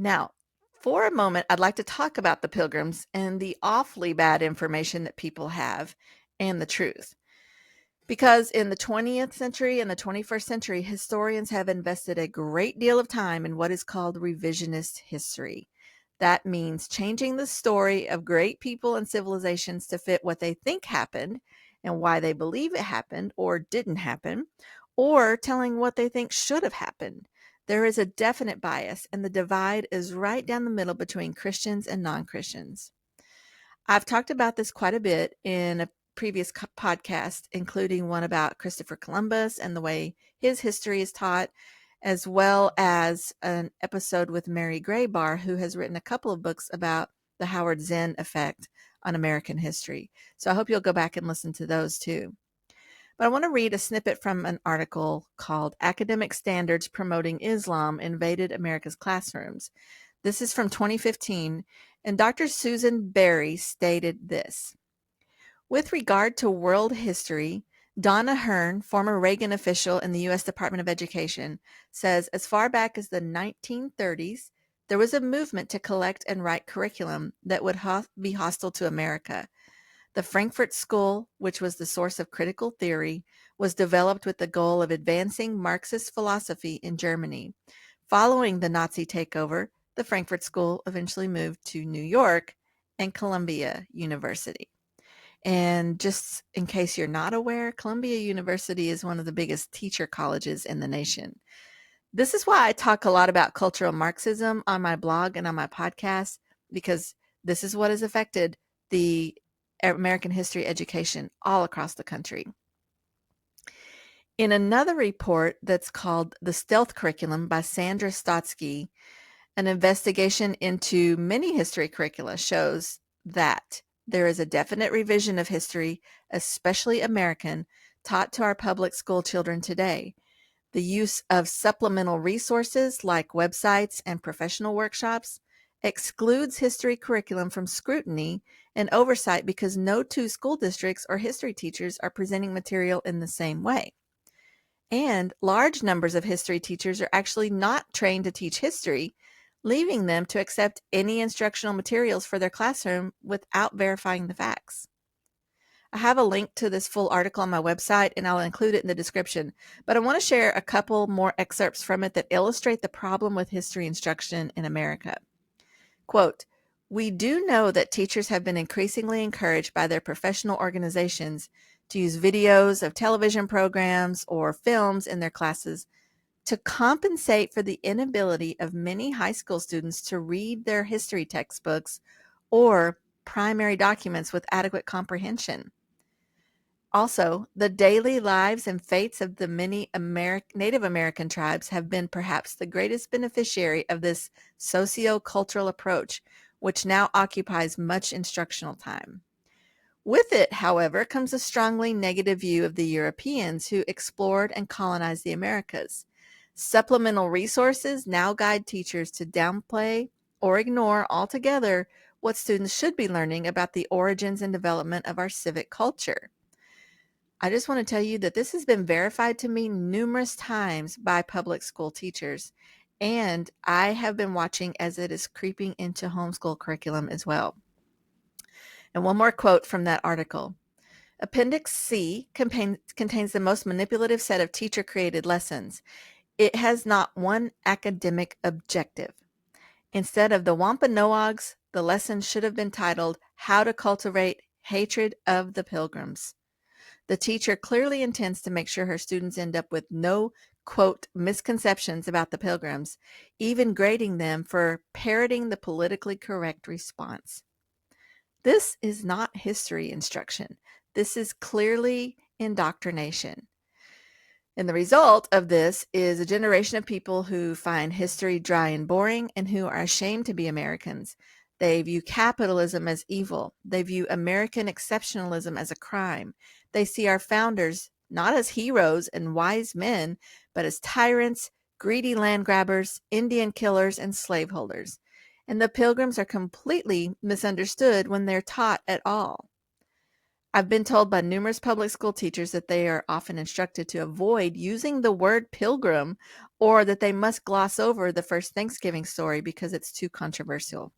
Now, for a moment, I'd like to talk about the Pilgrims and the awfully bad information that people have and the truth. Because in the 20th century and the 21st century, historians have invested a great deal of time in what is called revisionist history. That means changing the story of great people and civilizations to fit what they think happened and why they believe it happened or didn't happen, or telling what they think should have happened. There is a definite bias, and the divide is right down the middle between Christians and non Christians. I've talked about this quite a bit in a previous podcast, including one about Christopher Columbus and the way his history is taught, as well as an episode with Mary Graybar, who has written a couple of books about the Howard Zinn effect on American history. So I hope you'll go back and listen to those too. But I want to read a snippet from an article called Academic Standards Promoting Islam Invaded America's Classrooms. This is from 2015, and Dr. Susan Berry stated this. With regard to world history, Donna Hearn, former Reagan official in the U.S. Department of Education, says as far back as the 1930s, there was a movement to collect and write curriculum that would be hostile to America. The Frankfurt School, which was the source of critical theory, was developed with the goal of advancing Marxist philosophy in Germany. Following the Nazi takeover, the Frankfurt School eventually moved to New York and Columbia University. And just in case you're not aware, Columbia University is one of the biggest teacher colleges in the nation. This is why I talk a lot about cultural Marxism on my blog and on my podcast, because this is what has affected the American history education all across the country. In another report that's called The Stealth Curriculum by Sandra Stotsky, an investigation into many history curricula shows that there is a definite revision of history, especially American, taught to our public school children today. The use of supplemental resources like websites and professional workshops excludes history curriculum from scrutiny and oversight because no two school districts or history teachers are presenting material in the same way. And large numbers of history teachers are actually not trained to teach history, leaving them to accept any instructional materials for their classroom without verifying the facts. I have a link to this full article on my website, and I'll include it in the description, but I want to share a couple more excerpts from it that illustrate the problem with history instruction in America. Quote, "We do know that teachers have been increasingly encouraged by their professional organizations to use videos of television programs or films in their classes to compensate for the inability of many high school students to read their history textbooks or primary documents with adequate comprehension. Also, the daily lives and fates of the many Native American tribes have been perhaps the greatest beneficiary of this socio-cultural approach, which now occupies much instructional time. With it, however, comes a strongly negative view of the Europeans who explored and colonized the Americas. Supplemental resources now guide teachers to downplay or ignore altogether what students should be learning about the origins and development of our civic culture. I just want to tell you that this has been verified to me numerous times by public school teachers, and I have been watching as it is creeping into homeschool curriculum as well. And one more quote from that article. Appendix C contains the most manipulative set of teacher-created lessons. It has not one academic objective. Instead of the Wampanoags, the lesson should have been titled How to Cultivate Hatred of the Pilgrims. The teacher clearly intends to make sure her students end up with no, quote, misconceptions about the Pilgrims, even grading them for parroting the politically correct response. This is not history instruction. This is clearly indoctrination. And the result of this is a generation of people who find history dry and boring and who are ashamed to be Americans. They view capitalism as evil. They view American exceptionalism as a crime. They see our founders not as heroes and wise men, but as tyrants, greedy land grabbers, Indian killers, and slaveholders. And the Pilgrims are completely misunderstood when they're taught at all. I've been told by numerous public school teachers that they are often instructed to avoid using the word pilgrim or that they must gloss over the first Thanksgiving story because it's too controversial.